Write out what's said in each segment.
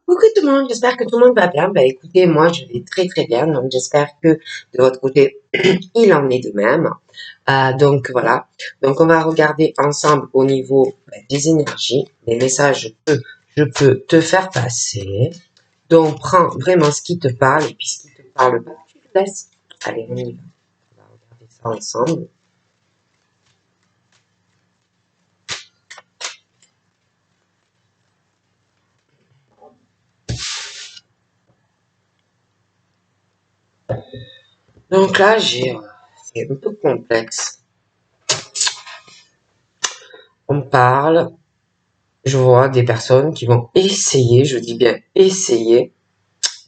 Coucou tout le monde, j'espère que tout le monde va bien. Bah écoutez, moi je vais très très bien, donc j'espère que de votre côté il en est de même. Donc voilà, donc on va regarder ensemble au niveau des énergies, des messages que je peux te faire passer. Donc prends vraiment ce qui te parle et puis ce qui te parle pas, tu le laisses. Allez, on y va. On va regarder ça ensemble. Donc là, c'est un peu complexe. On parle, je vois des personnes qui vont essayer, je dis bien essayer,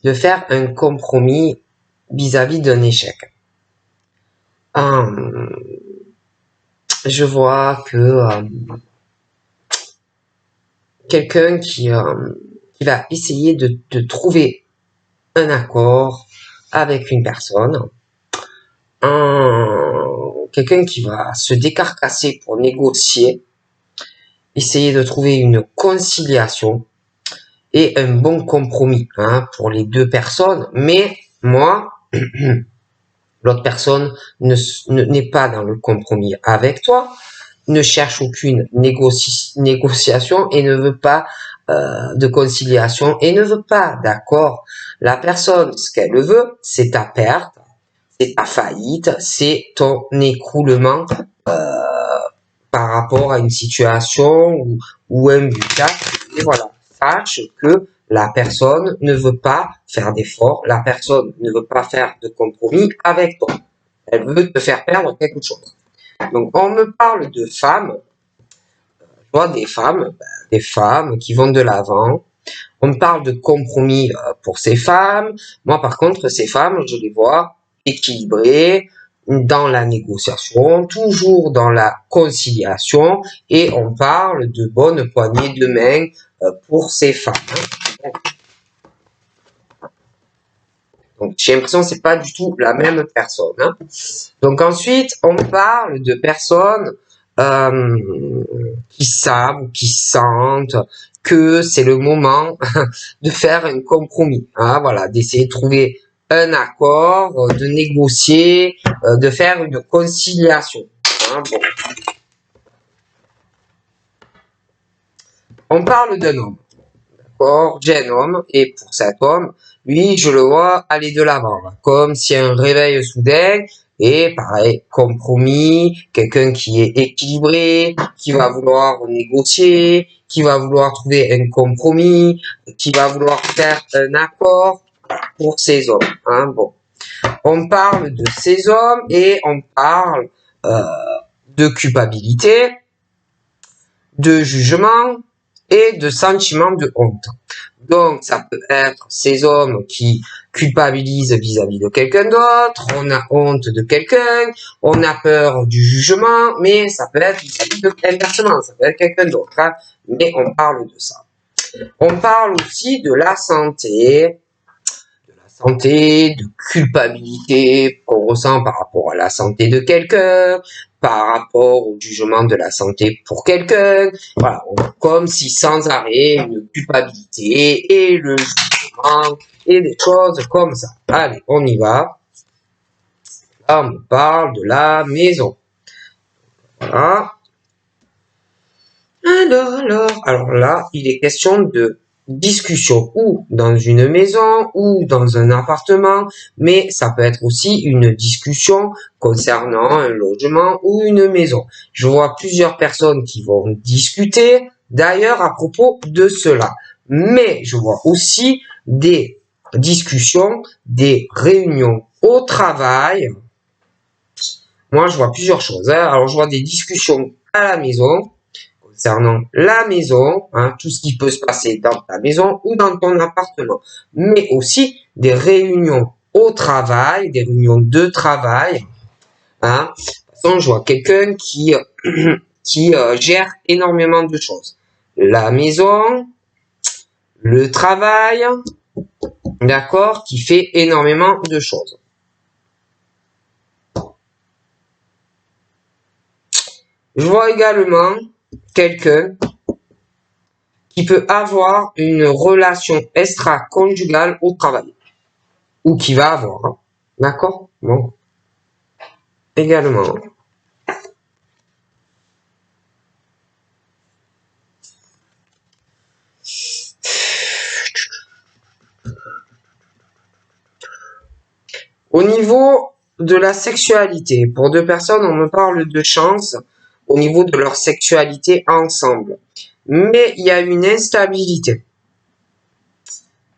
de faire un compromis vis-à-vis d'un échec. Je vois que quelqu'un qui va essayer de trouver un accord avec une personne, quelqu'un qui va se décarcasser pour négocier, essayer de trouver une conciliation et un bon compromis pour les deux personnes. Mais moi, l'autre personne n'est pas dans le compromis avec toi, ne cherche aucune négociation et ne veut pas de conciliation et ne veut pas d'accord. La personne, ce qu'elle veut, c'est ta perte, c'est ta faillite, c'est ton écroulement par rapport à une situation ou un but. Et voilà, sache que la personne ne veut pas faire d'efforts, la personne ne veut pas faire de compromis avec toi. Elle veut te faire perdre quelque chose. Donc, on me parle de femmes, je vois des femmes qui vont de l'avant. On me parle de compromis pour ces femmes. Moi, par contre, ces femmes, je les vois équilibrées dans la négociation, toujours dans la conciliation, et on parle de bonnes poignées de main pour ces femmes. Donc, j'ai l'impression que c'est pas du tout la même personne. Donc ensuite, on parle de personnes qui savent ou qui sentent que c'est le moment de faire un compromis. Voilà, d'essayer de trouver un accord, de négocier, de faire une conciliation. Bon. On parle d'un homme. D'accord, j'ai un homme et pour cet homme, lui, je le vois aller de l'avant, comme si un réveil soudain et pareil, compromis, quelqu'un qui est équilibré, qui va vouloir négocier, qui va vouloir trouver un compromis, qui va vouloir faire un accord pour ces hommes. Bon, on parle de ces hommes et on parle de culpabilité, de jugement et de sentiment de honte. Donc, ça peut être ces hommes qui culpabilisent vis-à-vis de quelqu'un d'autre, on a honte de quelqu'un, on a peur du jugement, mais ça peut être vis-à-vis de inversement, ça peut être quelqu'un d'autre, mais on parle de ça. On parle aussi de la santé, de culpabilité qu'on ressent par rapport à la santé de quelqu'un, par rapport au jugement de la santé pour quelqu'un. Voilà, comme si sans arrêt une culpabilité et le jugement et des choses comme ça. Allez, on y va. Là, on parle de la maison. Voilà. Alors là, il est question de discussion ou dans une maison ou dans un appartement, mais ça peut être aussi une discussion concernant un logement ou une maison. Je vois plusieurs personnes qui vont discuter d'ailleurs à propos de cela, mais je vois aussi des discussions, des réunions au travail. Moi, je vois plusieurs choses. Alors, je vois des discussions à la maison, concernant la maison, tout ce qui peut se passer dans ta maison ou dans ton appartement, mais aussi des réunions au travail, des réunions de travail. De toute façon, je vois quelqu'un qui gère énormément de choses. La maison, le travail, d'accord, qui fait énormément de choses. Je vois également quelqu'un qui peut avoir une relation extra-conjugale au travail. Ou qui va avoir. Hein. D'accord? Bon. Également. Au niveau de la sexualité, pour deux personnes, on me parle de chance au niveau de leur sexualité ensemble. Mais il y a une instabilité.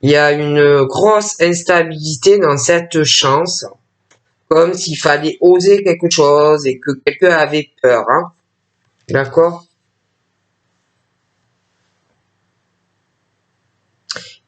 Il y a une grosse instabilité dans cette chance, comme s'il fallait oser quelque chose et que quelqu'un avait peur. Hein. D'accord?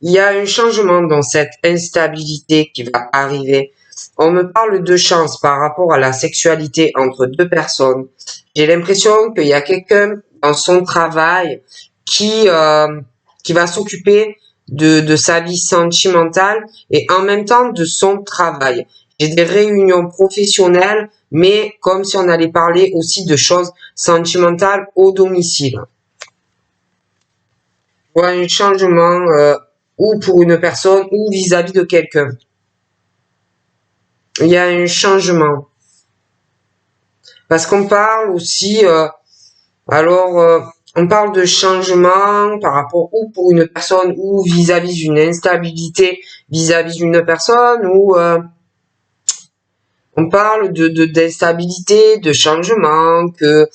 Il y a un changement dans cette instabilité qui va arriver. On me parle de chance par rapport à la sexualité entre deux personnes. J'ai l'impression qu'il y a quelqu'un dans son travail qui va s'occuper de sa vie sentimentale et en même temps de son travail. J'ai des réunions professionnelles, mais comme si on allait parler aussi de choses sentimentales au domicile. Ou un changement ou pour une personne ou vis-à-vis de quelqu'un. Il y a un changement. Parce qu'on parle aussi, on parle de changement par rapport ou pour une personne ou vis-à-vis d'une instabilité vis-à-vis d'une personne ou on parle d'instabilité, de changement, que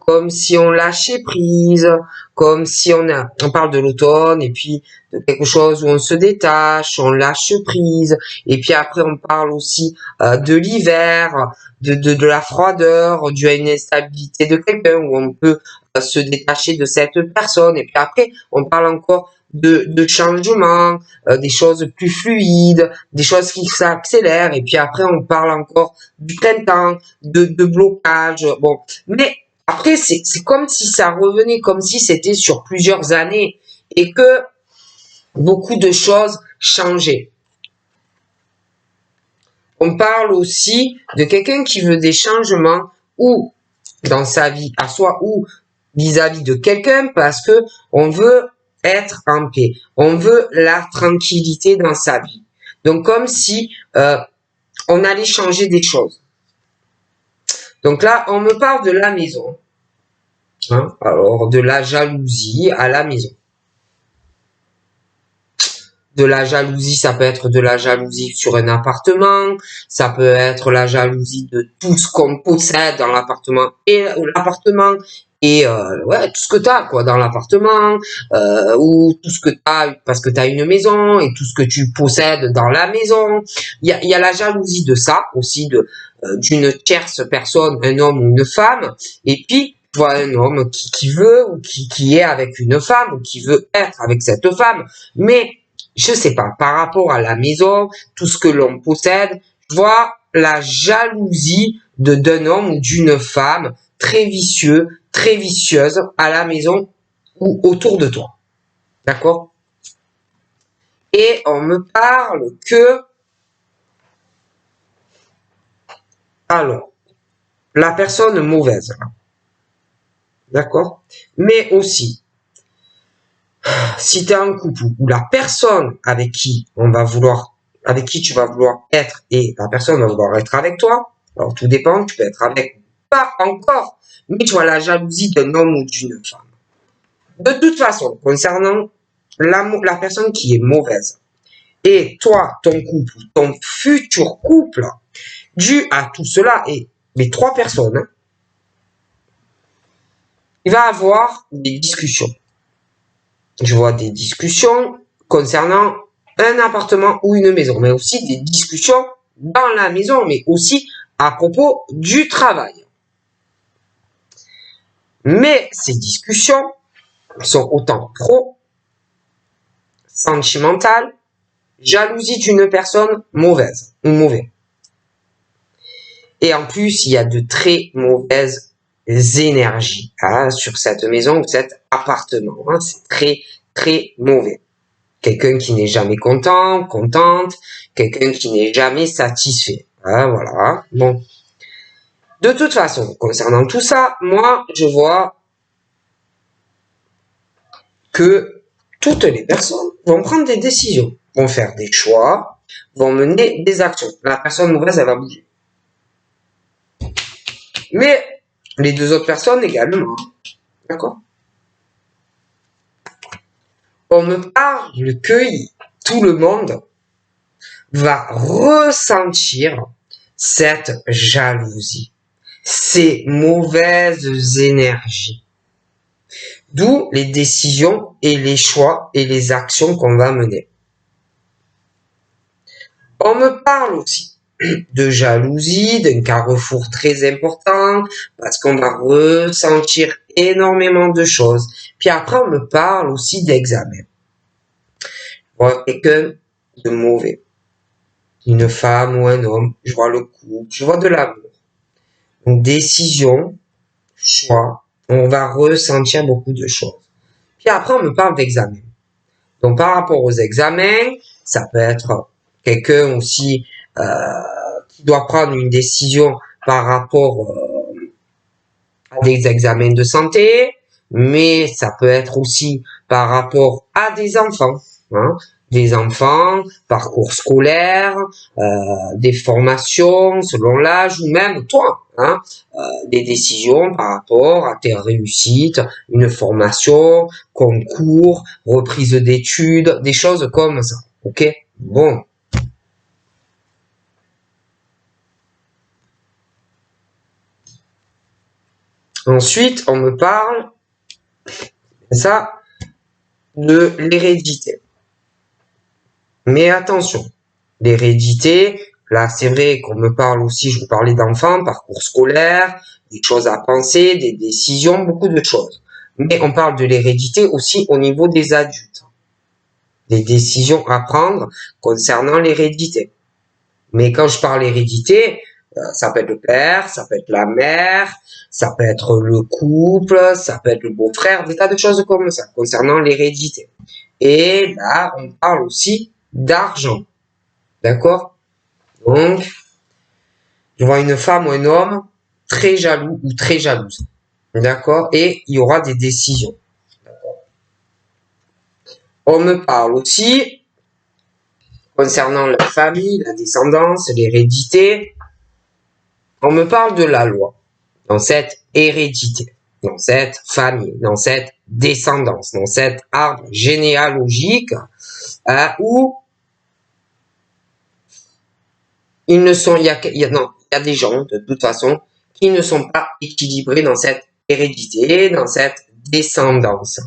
comme si on lâchait prise, comme si on parle de l'automne et puis de quelque chose où on se détache, on lâche prise, et puis après on parle aussi de l'hiver, de la froideur, due à une instabilité de quelqu'un où on peut se détacher de cette personne, et puis après on parle encore de changement, des choses plus fluides, des choses qui s'accélèrent, et puis après on parle encore du printemps, de blocage, bon, mais après c'est comme si ça revenait, comme si c'était sur plusieurs années, et que beaucoup de choses changeaient. On parle aussi de quelqu'un qui veut des changements, ou dans sa vie à soi, ou vis-à-vis de quelqu'un, parce que on veut être en paix. On veut la tranquillité dans sa vie. Donc comme si on allait changer des choses. Donc là, on me parle de la maison. Hein, alors, de la jalousie à la maison. De la jalousie, ça peut être de la jalousie sur un appartement, ça peut être la jalousie de tout ce qu'on possède dans l'appartement et ouais, tout ce que tu as quoi dans l'appartement, ou tout ce que tu as parce que tu as une maison et tout ce que tu possèdes dans la maison. Il y a la jalousie de ça aussi, d'une tierce personne, un homme ou une femme, et puis tu vois un homme qui veut ou qui est avec une femme ou qui veut être avec cette femme, mais je sais pas, par rapport à la maison, tout ce que l'on possède, je vois la jalousie d'un homme ou d'une femme très vicieux, très vicieuse à la maison ou autour de toi. D'accord? Et on me parle que, alors, la personne mauvaise, d'accord? Mais aussi, si tu es en couple où la personne avec qui tu vas vouloir être et la personne va vouloir être avec toi, alors tout dépend, tu peux être avec, pas encore, mais tu vois la jalousie d'un homme ou d'une femme. De toute façon, concernant la personne qui est mauvaise, et toi, ton couple, ton futur couple, dû à tout cela, et les trois personnes, hein, il va avoir des discussions. Je vois des discussions concernant un appartement ou une maison, mais aussi des discussions dans la maison, mais aussi à propos du travail. Mais ces discussions sont autant sentimentales, jalousie d'une personne mauvaise ou mauvais. Et en plus, il y a de très mauvaises énergies sur cette maison ou cet appartement. C'est très, très mauvais. Quelqu'un qui n'est jamais content, contente, quelqu'un qui n'est jamais satisfait. Voilà. Bon. De toute façon, concernant tout ça, moi, je vois que toutes les personnes vont prendre des décisions, vont faire des choix, vont mener des actions. La personne mauvaise, elle va bouger. Mais les deux autres personnes également. D'accord? On me parle que tout le monde va ressentir cette jalousie, ces mauvaises énergies. D'où les décisions et les choix et les actions qu'on va mener. On me parle aussi de jalousie, d'un carrefour très important, parce qu'on va ressentir énormément de choses. Puis après, on me parle aussi d'examen. Je vois quelqu'un de mauvais, une femme ou un homme, je vois le couple, je vois de l'amour. Donc, décision, choix, on va ressentir beaucoup de choses. Puis après, on me parle d'examen. Donc, par rapport aux examens, ça peut être quelqu'un aussi qui doit prendre une décision par rapport à des examens de santé, mais ça peut être aussi par rapport à des enfants. Hein, des enfants, parcours scolaire, des formations selon l'âge, ou même toi, hein, des décisions par rapport à tes réussites, une formation, concours, reprise d'études, des choses comme ça. Ok? Bon. Ensuite, on me parle, ça, de l'hérédité. Mais attention, l'hérédité, là c'est vrai qu'on me parle aussi, je vous parlais d'enfants, parcours scolaire, des choses à penser, des décisions, beaucoup de choses. Mais on parle de l'hérédité aussi au niveau des adultes. Des décisions à prendre concernant l'hérédité. Mais quand je parle hérédité, ça peut être le père, ça peut être la mère, ça peut être le couple, ça peut être le beau-frère, des tas de choses comme ça concernant l'hérédité. Et là, on parle aussi d'argent. D'accord? Donc, je vois une femme ou un homme très jaloux ou très jalouse. D'accord? Et il y aura des décisions. D'accord? On me parle aussi concernant la famille, la descendance, l'hérédité. On me parle de la loi dans cette hérédité, dans cette famille, dans cette descendance, dans cet arbre généalogique où ils ne sont, il y a des gens de toute façon qui ne sont pas équilibrés dans cette hérédité, dans cette descendance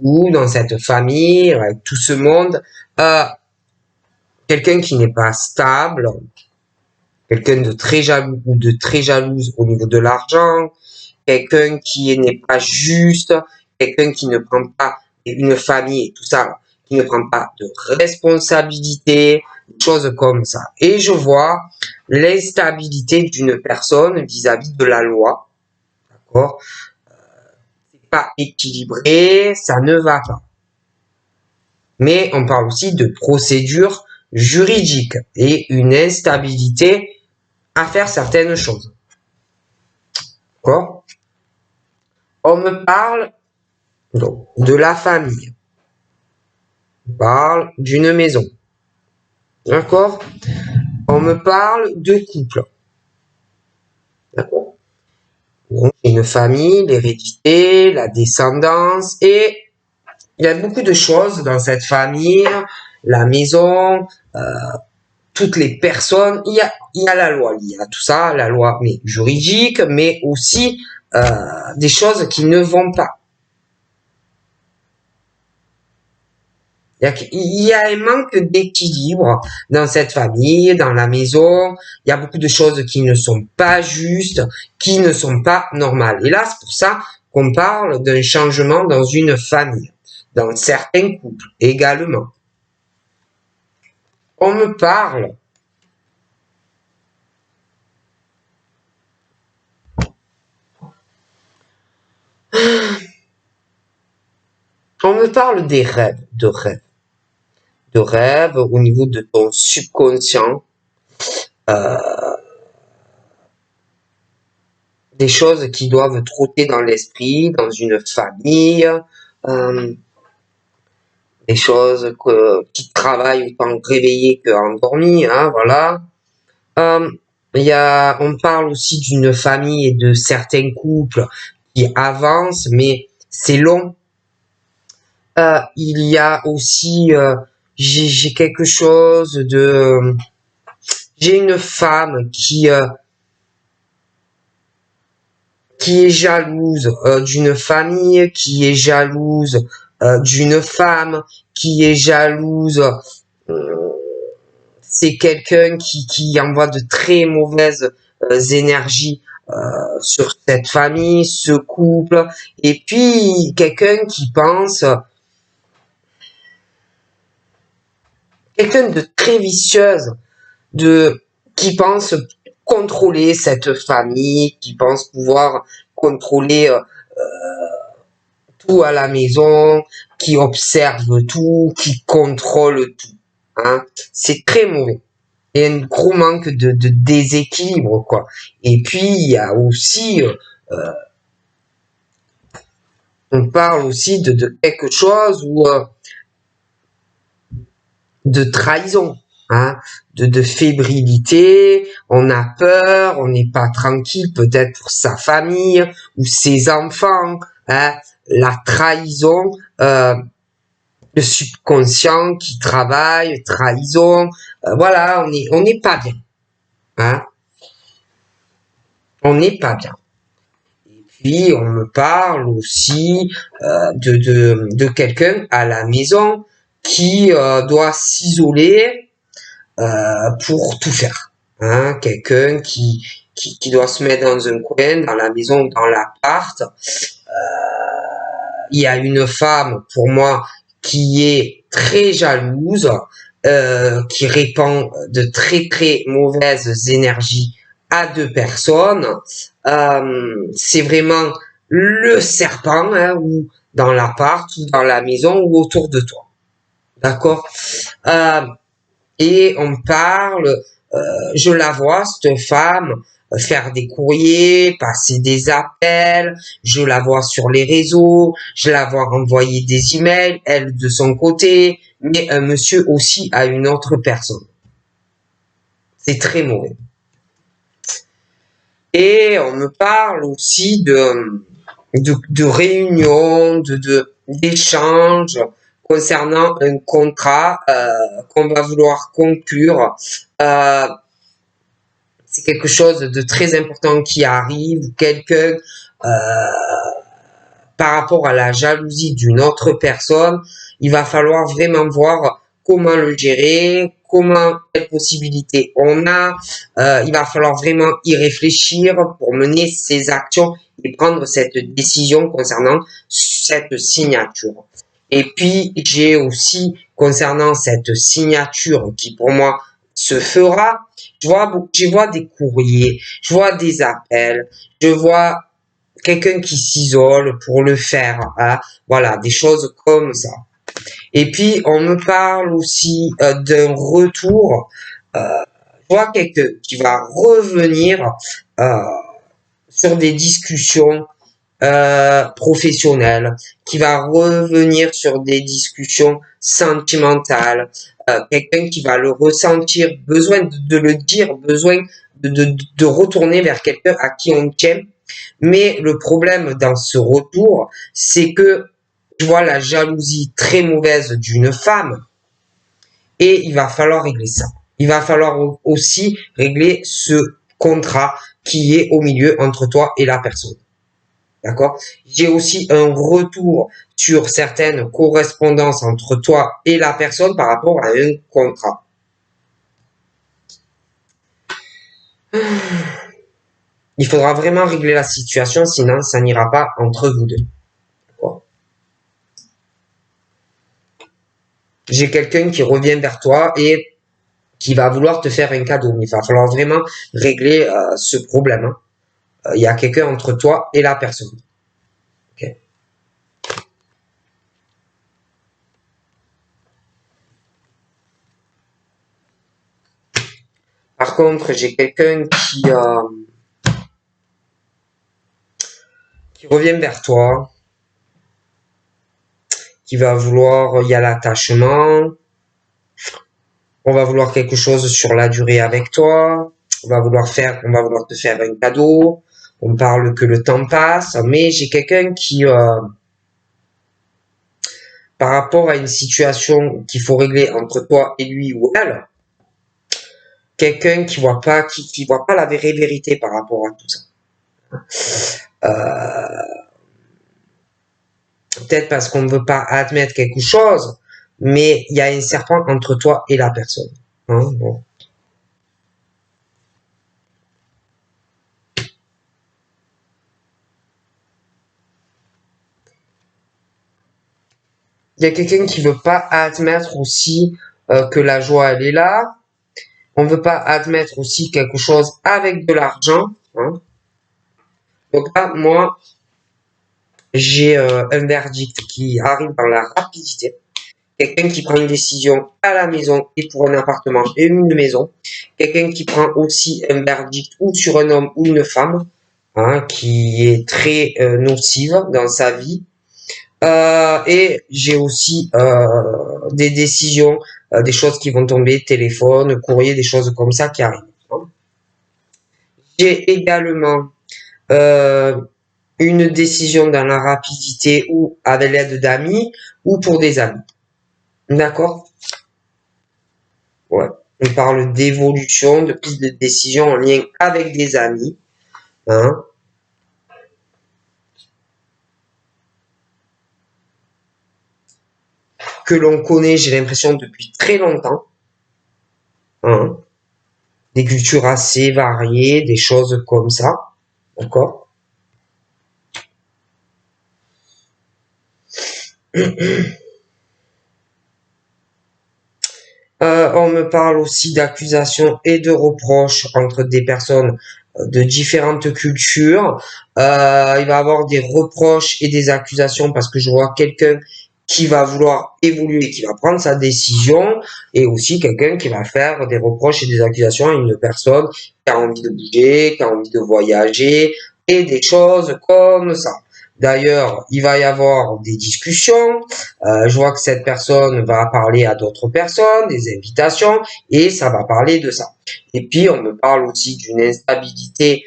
ou dans cette famille, avec tout ce monde. Quelqu'un qui n'est pas stable, quelqu'un de très jaloux ou de très jalouse au niveau de l'argent, quelqu'un qui n'est pas juste, quelqu'un qui ne prend pas une famille et tout ça, qui ne prend pas de responsabilité, des choses comme ça. Et je vois l'instabilité d'une personne vis-à-vis de la loi, d'accord? C'est pas équilibré, ça ne va pas. Mais on parle aussi de procédure juridique et une instabilité à faire certaines choses. D'accord? On me parle donc de la famille. On parle d'une maison. D'accord? On me parle de couple. D'accord? Donc, une famille, l'hérédité, la descendance, et il y a beaucoup de choses dans cette famille, la maison, toutes les personnes, il y a la loi, il y a tout ça, la loi mais juridique, mais aussi des choses qui ne vont pas. Il y a un manque d'équilibre dans cette famille, dans la maison. Il y a beaucoup de choses qui ne sont pas justes, qui ne sont pas normales. Et là, c'est pour ça qu'on parle d'un changement dans une famille, dans certains couples également. On me parle des rêves, de rêves au niveau de ton subconscient, des choses qui doivent trotter dans l'esprit, dans une famille, des choses qui travaillent autant réveillées qu'endormies, hein, voilà. Euh, on parle aussi d'une famille et de certains couples qui avancent, mais c'est long. Il y a aussi, j'ai quelque chose de, j'ai une femme qui est jalouse d'une famille, qui est jalouse d'une femme, qui est jalouse. euh, c'est quelqu'un qui envoie de très mauvaises énergies sur cette famille, ce couple, et puis quelqu'un qui pense, quelqu'un de très vicieuse, de qui pense contrôler cette famille, qui pense pouvoir contrôler tout à la maison, qui observe tout, qui contrôle tout. Hein. C'est très mauvais. Il y a un gros manque de déséquilibre, quoi. Et puis, il y a aussi, on parle aussi de quelque chose où, de trahison, hein, de fébrilité, on a peur, on n'est pas tranquille peut-être pour sa famille ou ses enfants, hein, la trahison, le subconscient qui travaille, trahison, voilà, on n'est pas bien, hein, on n'est pas bien. Et puis on me parle aussi de quelqu'un à la maison qui doit s'isoler pour tout faire. Hein, quelqu'un qui doit se mettre dans un coin, dans la maison, dans l'appart. Il y a une femme, pour moi, qui est très jalouse, qui répand de très très mauvaises énergies à deux personnes. C'est vraiment le serpent, hein, ou dans l'appart, ou dans la maison, ou autour de toi. D'accord. Et on parle, je la vois, cette femme, faire des courriers, passer des appels, je la vois sur les réseaux, je la vois envoyer des emails, elle de son côté, mais un monsieur aussi à une autre personne. C'est très mauvais. Et on me parle aussi de réunions, d'échanges concernant un contrat qu'on va vouloir conclure. Euh, c'est quelque chose de très important qui arrive, quelqu'un par rapport à la jalousie d'une autre personne, il va falloir vraiment voir comment le gérer, quelles possibilités on a. Il va falloir vraiment y réfléchir pour mener ces actions et prendre cette décision concernant cette signature. Et puis, j'ai aussi, concernant cette signature qui pour moi se fera, je vois des courriers, je vois des appels, je vois quelqu'un qui s'isole pour le faire, hein, voilà, des choses comme ça. Et puis, on me parle aussi d'un retour, je vois quelqu'un qui va revenir euh, sur des discussions professionnelles, qui va revenir sur des discussions sentimentales, quelqu'un qui va le ressentir, besoin de le dire, besoin de retourner vers quelqu'un à qui on tient. Mais le problème dans ce retour, c'est que je vois la jalousie très mauvaise d'une femme et il va falloir régler ça. Il va falloir aussi régler ce contrat qui est au milieu entre toi et la personne. D'accord? J'ai aussi un retour sur certaines correspondances entre toi et la personne par rapport à un contrat. Il faudra vraiment régler la situation, sinon ça n'ira pas entre vous deux. D'accord? J'ai quelqu'un qui revient vers toi et qui va vouloir te faire un cadeau. Mais il va falloir vraiment régler ce problème. Hein. Il y a quelqu'un entre toi et la personne. Okay. Par contre, j'ai quelqu'un qui revient vers toi qui va vouloir, il y a l'attachement, on va vouloir quelque chose sur la durée avec toi, on va vouloir te faire un cadeau, on parle que le temps passe, mais j'ai quelqu'un qui, par rapport à une situation qu'il faut régler entre toi et lui ou elle, quelqu'un qui voit pas la vraie vérité par rapport à tout ça. Peut-être parce qu'on ne veut pas admettre quelque chose, mais il y a un serpent entre toi et la personne. Hein, bon. Il y a quelqu'un qui veut pas admettre aussi que la joie elle est là. On veut pas admettre aussi quelque chose avec de l'argent. Hein. Donc là, moi, j'ai un verdict qui arrive dans la rapidité. Quelqu'un qui prend une décision à la maison et pour un appartement et une maison. Quelqu'un qui prend aussi un verdict ou sur un homme ou une femme, hein, qui est très nocive dans sa vie. Et j'ai aussi des décisions, des choses qui vont tomber, téléphone, courrier, des choses comme ça qui arrivent. Hein. J'ai également une décision dans la rapidité ou avec l'aide d'amis ou pour des amis. D'accord? Ouais. On parle d'évolution, de prise de décision en lien avec des amis. Hein. Que l'on connaît, j'ai l'impression, depuis très longtemps. Hein. Des cultures assez variées, des choses comme ça. D'accord? On me parle aussi d'accusations et de reproches entre des personnes de différentes cultures. Il va y avoir des reproches et des accusations parce que je vois quelqu'un qui va vouloir évoluer, qui va prendre sa décision, et aussi quelqu'un qui va faire des reproches et des accusations à une personne qui a envie de bouger, qui a envie de voyager, et des choses comme ça. D'ailleurs, il va y avoir des discussions. Je vois que cette personne va parler à d'autres personnes, des invitations, et ça va parler de ça. Et puis, on me parle aussi d'une instabilité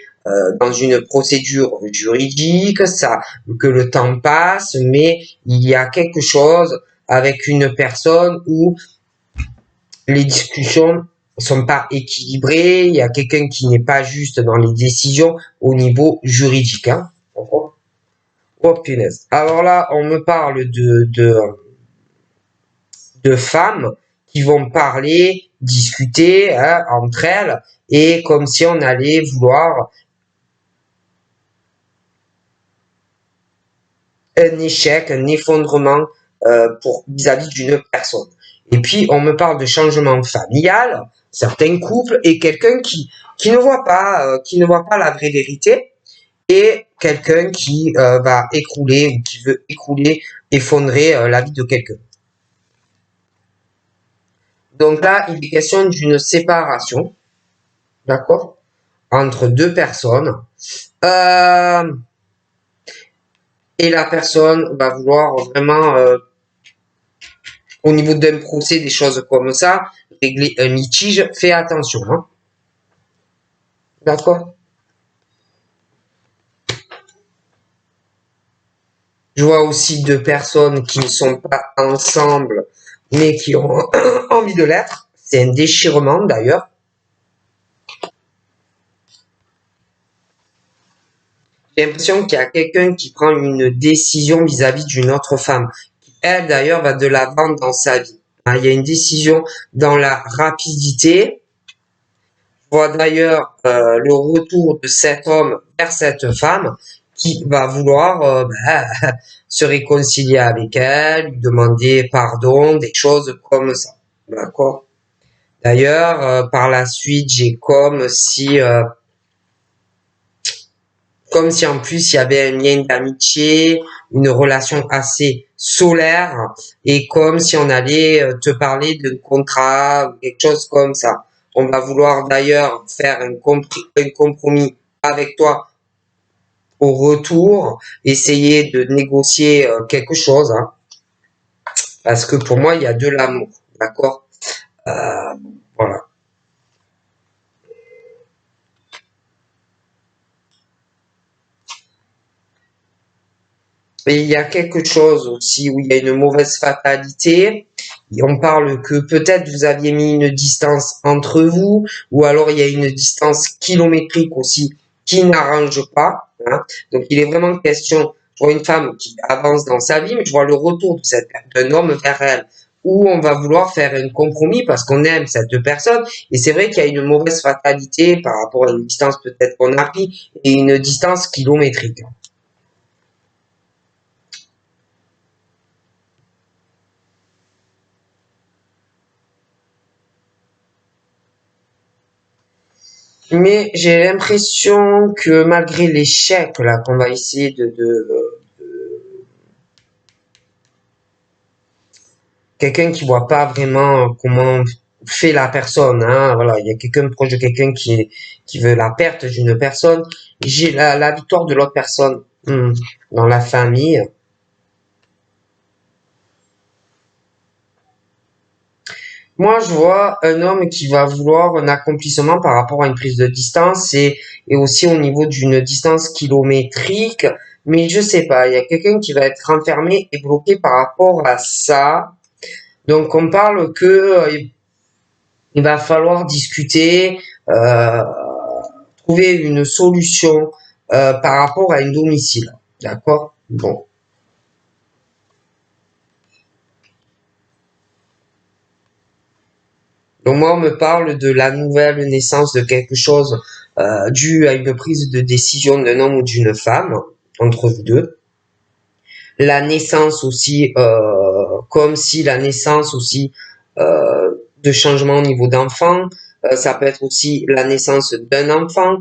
dans une procédure juridique, ça, que le temps passe, mais il y a quelque chose avec une personne où les discussions sont pas équilibrées, il y a quelqu'un qui n'est pas juste dans les décisions au niveau juridique. Hein. Oh punaise. Alors là, on me parle de femmes qui vont parler, discuter, hein, entre elles, et comme si on allait vouloir un échec, un effondrement pour vis-à-vis d'une personne. Et puis on me parle de changement familial, certains couples, et quelqu'un qui ne voit pas la vraie vérité, et quelqu'un qui va écrouler ou qui veut écrouler, effondrer la vie de quelqu'un. Donc là, il est question d'une séparation, d'accord, entre deux personnes. Euh, et la personne va vouloir vraiment, au niveau d'un procès, des choses comme ça, régler un litige. Fais attention, hein. D'accord? Je vois aussi deux personnes qui ne sont pas ensemble, mais qui ont envie de l'être. C'est un déchirement d'ailleurs. J'ai l'impression qu'il y a quelqu'un qui prend une décision vis-à-vis d'une autre femme, qui elle d'ailleurs va de l'avant dans sa vie. Il y a une décision dans la rapidité. Je vois d'ailleurs le retour de cet homme vers cette femme qui va vouloir se réconcilier avec elle, lui demander pardon, des choses comme ça. D'accord? D'ailleurs, par la suite, j'ai comme si en plus il y avait un lien d'amitié, une relation assez solaire, et comme si on allait te parler de contrat ou quelque chose comme ça. On va vouloir d'ailleurs faire un compromis avec toi au retour, essayer de négocier quelque chose. Hein. Parce que pour moi, il y a de l'amour. D'accord? Voilà. Et il y a quelque chose aussi où il y a une mauvaise fatalité. Et on parle que peut-être vous aviez mis une distance entre vous, ou alors il y a une distance kilométrique aussi qui n'arrange pas. Hein. Donc il est vraiment question, je vois une femme qui avance dans sa vie, mais je vois le retour d'un homme vers elle, où on va vouloir faire un compromis parce qu'on aime cette personne. Et c'est vrai qu'il y a une mauvaise fatalité par rapport à une distance peut-être qu'on a pris et une distance kilométrique. Mais j'ai l'impression que malgré l'échec là qu'on va essayer quelqu'un qui voit pas vraiment comment fait la personne, hein, voilà, il y a quelqu'un proche de quelqu'un qui veut la perte d'une personne, j'ai la victoire de l'autre personne dans la famille. Moi, je vois un homme qui va vouloir un accomplissement par rapport à une prise de distance et aussi au niveau d'une distance kilométrique. Mais je sais pas, il y a quelqu'un qui va être enfermé et bloqué par rapport à ça. Donc, on parle que il va falloir discuter, euh, trouver une solution par rapport à un domicile. D'accord? Bon. Donc moi, on me parle de la nouvelle naissance de quelque chose dû à une prise de décision d'un homme ou d'une femme, entre vous deux. La naissance aussi, comme si la naissance aussi de changement au niveau d'enfant, ça peut être aussi la naissance d'un enfant.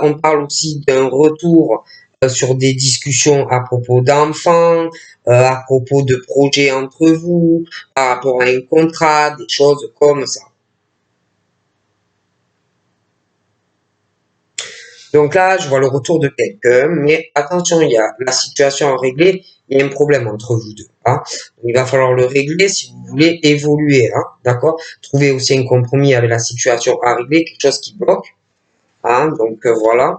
On parle aussi d'un retour sur des discussions à propos d'enfants, à propos de projets entre vous, par rapport à un contrat, des choses comme ça. Donc là, je vois le retour de quelqu'un, mais attention, il y a la situation à régler, il y a un problème entre vous deux. Hein. Il va falloir le régler si vous voulez évoluer, hein, d'accord? Trouver aussi un compromis avec la situation à régler, quelque chose qui bloque. Hein, donc voilà.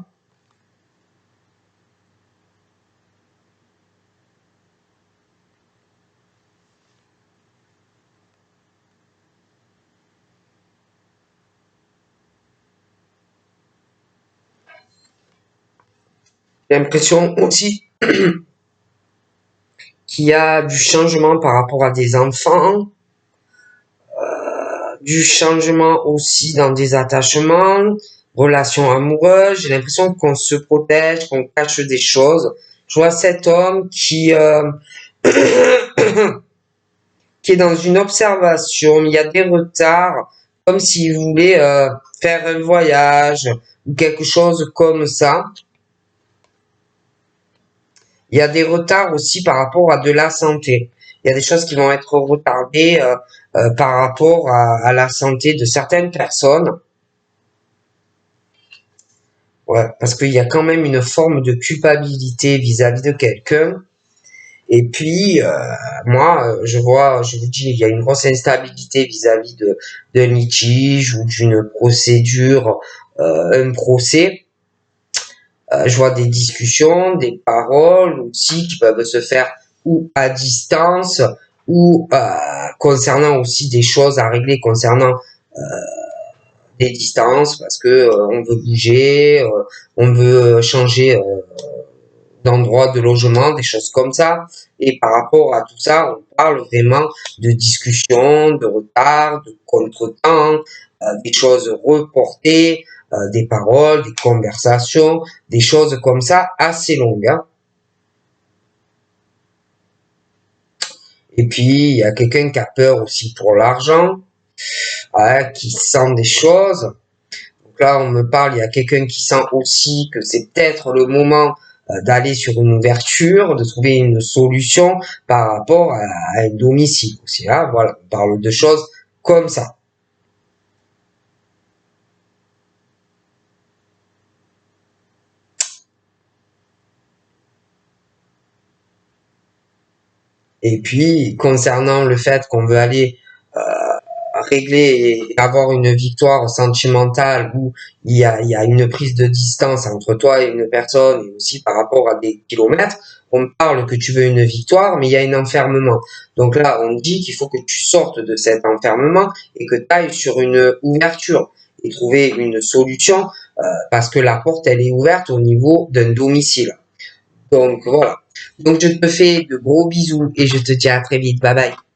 J'ai l'impression aussi qu'il y a du changement par rapport à des enfants, du changement aussi dans des attachements, relations amoureuses. J'ai l'impression qu'on se protège, qu'on cache des choses. Je vois cet homme qui est dans une observation, il y a des retards, comme s'il voulait faire un voyage ou quelque chose comme ça. Il y a des retards aussi par rapport à de la santé. Il y a des choses qui vont être retardées par rapport à la santé de certaines personnes. Ouais, parce qu'il y a quand même une forme de culpabilité vis-à-vis de quelqu'un. Et puis, moi, je vois, je vous dis, il y a une grosse instabilité vis-à-vis d'un litige ou d'une procédure, un procès. Je vois des discussions, des paroles aussi qui peuvent se faire ou à distance ou concernant aussi des choses à régler concernant des distances parce que on veut bouger, on veut changer d'endroits de logement, des choses comme ça. Et par rapport à tout ça, on parle vraiment de discussions, de retard, de contretemps, des choses reportées, des paroles, des conversations, des choses comme ça assez longues. Hein. Et puis, il y a quelqu'un qui a peur aussi pour l'argent, qui sent des choses. Donc là, on me parle, il y a quelqu'un qui sent aussi que c'est peut-être le moment d'aller sur une ouverture, de trouver une solution par rapport à un domicile aussi. Hein. Voilà, on parle de choses comme ça. Et puis, concernant le fait qu'on veut aller régler et avoir une victoire sentimentale où il y a une prise de distance entre toi et une personne et aussi par rapport à des kilomètres, on parle que tu veux une victoire, mais il y a un enfermement. Donc là, on dit qu'il faut que tu sortes de cet enfermement et que tu ailles sur une ouverture et trouver une solution parce que la porte, elle est ouverte au niveau d'un domicile. Donc voilà. Donc je te fais de gros bisous et je te dis à très vite. Bye bye.